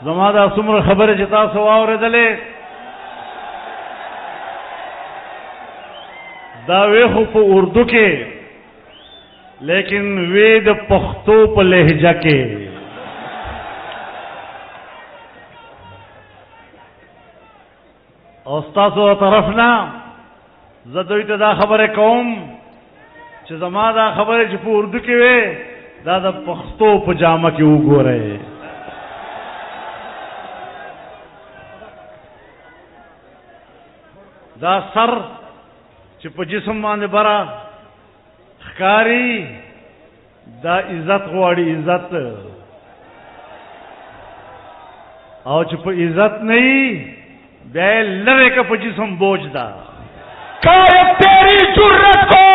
زما دا څومره خبره چې تاسو واورېدلې دا وی خو په اردو کې لیکن وی د پښتو په لهجه کې او تاسو طرف نه زه دوی ته دا خبره کوم چې زما دا خبره چې په اردو کې وي دا د پښتو په جامه کې وګورئ دا سر چې په جسم باندې برا ښکاری دا عزت غواړي عزت او چې په عزت نه وي بیا لره که په جسم بوج دا تیری جرت کو